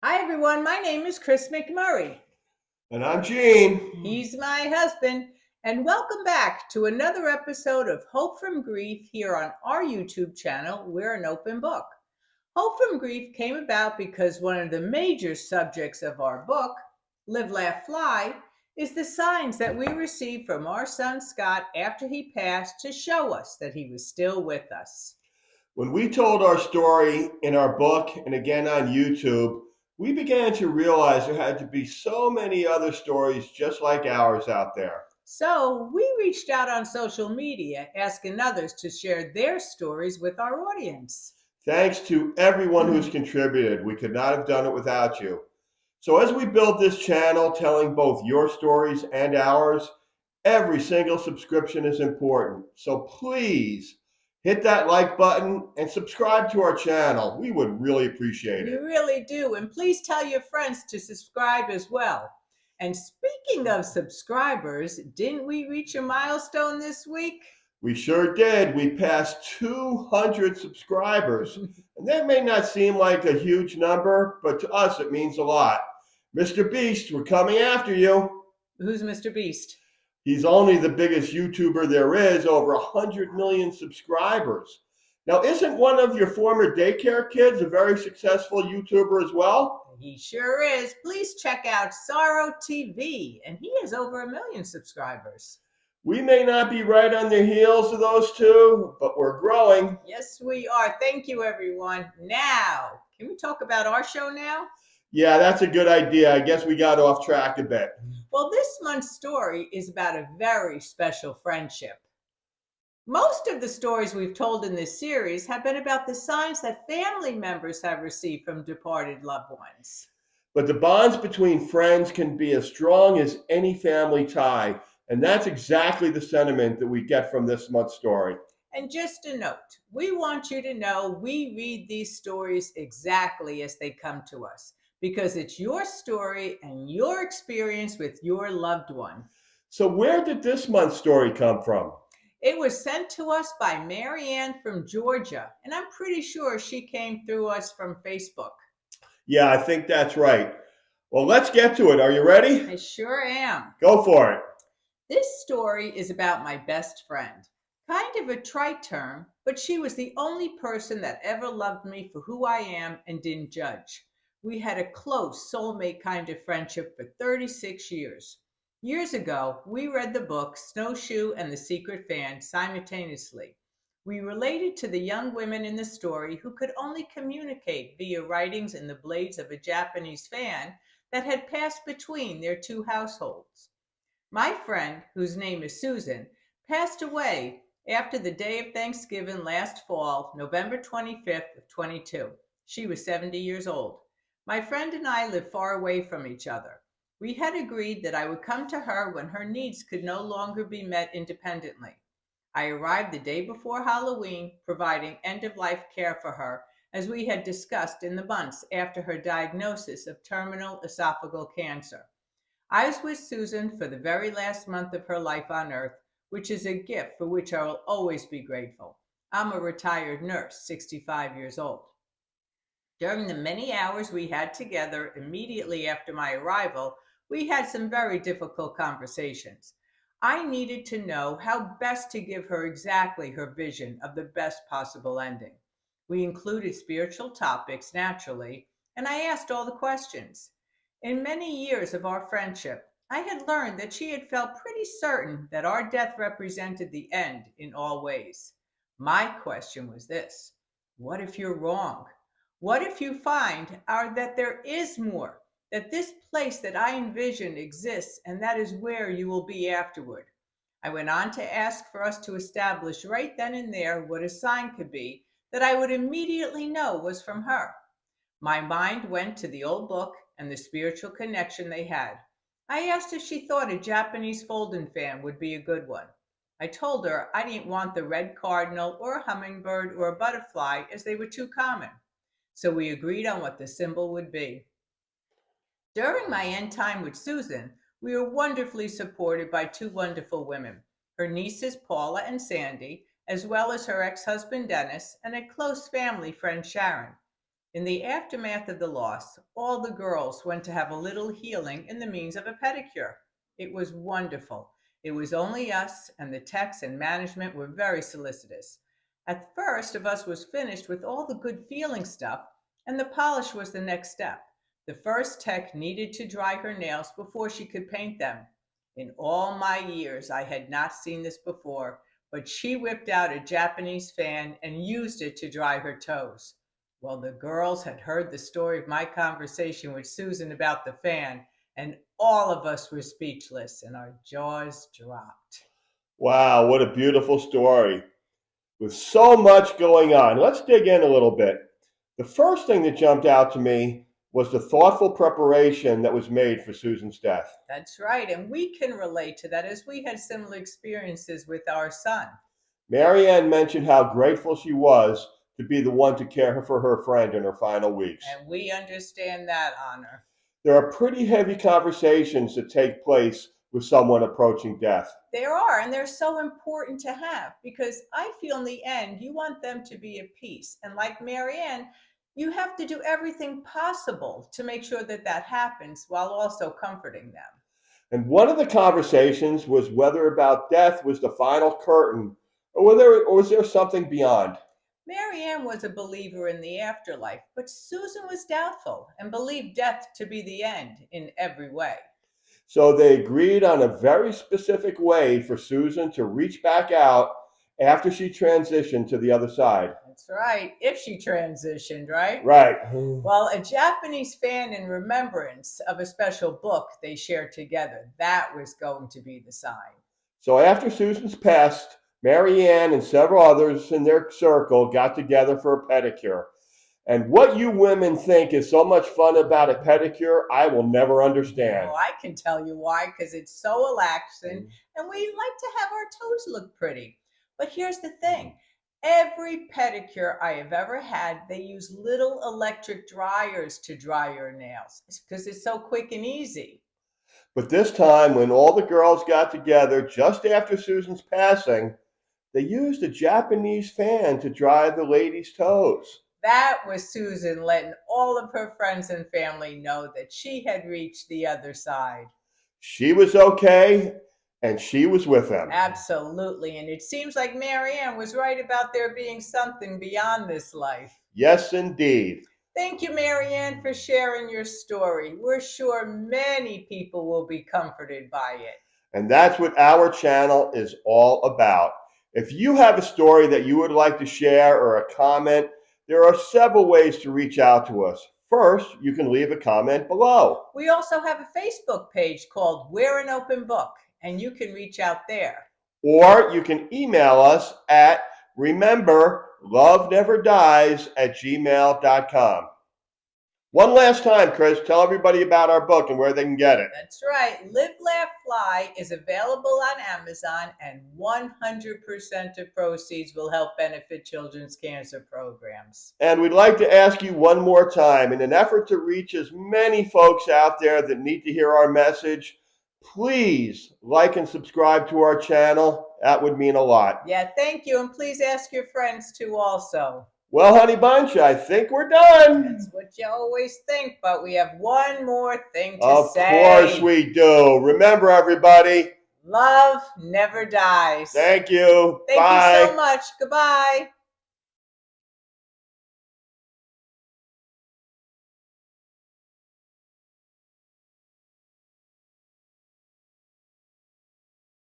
Hi, everyone. My name is Chris McMurray. And I'm Gene. He's my husband. And welcome back to another episode of Hope from Grief here on our YouTube channel. We're an open book. Hope from Grief came about because one of the major subjects of our book, Live, Laugh, Fly, is the signs that we received from our son Scott after he passed to show us that he was still with us. When we told our story in our book and again on YouTube, we began to realize there had to be so many other stories just like ours out there. So we reached out on social media asking others to share their stories with our audience. Thanks to everyone who's contributed. We could not have done it without you. So, as we build this channel telling both your stories and ours, every single subscription is important. So, please hit that like button and subscribe to our channel. We would really appreciate We it. really do. And please tell your friends to subscribe as well. And speaking of subscribers, didn't we reach a milestone this week? We sure did. We passed 200 subscribers. And that may not seem like a huge number, but to us it means a lot. Mr. Beast, we're coming after you. Who's Mr. Beast? He's only the biggest YouTuber there is, over 100 million subscribers. Now, isn't one of your former daycare kids a very successful YouTuber as well? He sure is. Please check out Sorrow TV, and he has over 1 million subscribers. We may not be right on the heels of those two, but we're growing. Yes, we are. Thank you, everyone. Now, can we talk about our show now? Yeah, that's a good idea. I guess we got off track a bit. Well, this month's story is about a very special friendship. Most of the stories we've told in this series have been about the signs that family members have received from departed loved ones. But the bonds between friends can be as strong as any family tie. And that's exactly the sentiment that we get from this month's story. And just a note, we want you to know we read these stories exactly as they come to us because it's your story and your experience with your loved one. So, where did this month's story come from? It was sent to us by Marianne from Georgia, and I'm pretty sure she came through us from Facebook. Yeah, I think that's right. Well, let's get to it. Are you ready? I sure am. Go for it. This story is about my best friend. Kind of a trite term, but she was the only person that ever loved me for who I am and didn't judge. We had a close soulmate kind of friendship for 36 years. Years ago, we read the book Snowshoe and the Secret Fan simultaneously. We related to the young women in the story who could only communicate via writings in the blades of a Japanese fan that had passed between their two households. My friend, whose name is Susan, passed away after the day of Thanksgiving last fall, November 25th of 22. She was 70 years old. My friend and I live far away from each other. We had agreed that I would come to her when her needs could no longer be met independently. I arrived the day before Halloween, providing end of life care for her, as we had discussed in the months after her diagnosis of terminal esophageal cancer. I was with Susan for the very last month of her life on earth, which is a gift for which I will always be grateful. I'm a retired nurse, 65 years old. During the many hours we had together immediately after my arrival, we had some very difficult conversations. I needed to know how best to give her exactly her vision of the best possible ending. We included spiritual topics naturally, and I asked all the questions. In many years of our friendship, I had learned that she had felt pretty certain that our death represented the end in all ways. My question was this: what if you're wrong? What if you find that there is more, that this place that I envision exists and that is where you will be afterward? I went on to ask for us to establish right then and there what a sign could be that I would immediately know was from her. My mind went to the old book and the spiritual connection they had. I asked if she thought a Japanese folding fan would be a good one. I told her I didn't want the red cardinal or a hummingbird or a butterfly as they were too common. So we agreed on what the symbol would be. During my end time with Susan, we were wonderfully supported by two wonderful women, her nieces Paula and Sandy, as well as her ex husband Dennis, and a close family friend Sharon. In the aftermath of the loss, all the girls went to have a little healing in the means of a pedicure. It was wonderful. It was only us, and the techs and management were very solicitous. At first of us was finished with all the good feeling stuff, and the polish was the next step. The first tech needed to dry her nails before she could paint them. In all my years, I had not seen this before, but she whipped out a Japanese fan and used it to dry her toes. Well, the girls had heard the story of my conversation with Susan about the fan, and all of us were speechless and our jaws dropped. Wow, what a beautiful story. With so much going on, let's dig in a little bit. The first thing that jumped out to me was the thoughtful preparation that was made for Susan's death. That's right, and we can relate to that as we had similar experiences with our son. Marianne mentioned how grateful she was to be the one to care for her friend in her final weeks. And we understand that, Honor. There are pretty heavy conversations that take place with someone approaching death. There are, and they're so important to have because I feel in the end you want them to be at peace. And like Marianne, you have to do everything possible to make sure that that happens while also comforting them. And one of the conversations was whether about death was the final curtain or was there something beyond. Marianne was a believer in the afterlife, but Susan was doubtful and believed death to be the end in every way. So they agreed on a very specific way for Susan to reach back out after she transitioned to the other side. That's right, if she transitioned, right? Right. Well, a Japanese fan in remembrance of a special book they shared together, that was going to be the sign. So after Susan's passed, Marianne and several others in their circle got together for a pedicure. And what you women think is so much fun about a pedicure, I will never understand. Well, I can tell you why, because it's so relaxing and we like to have our toes look pretty. But here's the thing. Every pedicure I have ever had, they use little electric dryers to dry your nails because it's so quick and easy. But this time, when all the girls got together just after Susan's passing, they used a Japanese fan to dry the ladies' toes. That was Susan letting all of her friends and family know that she had reached the other side. She was okay, and she was with them. Absolutely, and it seems like Marianne was right about there being something beyond this life. Yes, indeed. Thank you, Marianne, for sharing your story. We're sure many people will be comforted by it. And that's what our channel is all about. If you have a story that you would like to share or a comment, there are several ways to reach out to us. First, you can leave a comment below. We also have a Facebook page called We're an Open Book, and you can reach out there. Or you can email us at rememberloveneverddies@gmail.com. One last time, Chris, tell everybody about our book and where they can get it. That's right. Live, Laugh, Fly is available on Amazon, and 100% of proceeds will help benefit children's cancer programs. And we'd like to ask you one more time, in an effort to reach as many folks out there that need to hear our message, please like and subscribe to our channel. That would mean a lot. Yeah, thank you. And please ask your friends to also. Well, honey bunch, I think we're done. That's what you always think, but we have one more thing to say. Of course we do. Remember, everybody. Love never dies. Thank you. Thank Bye. you so much. Goodbye.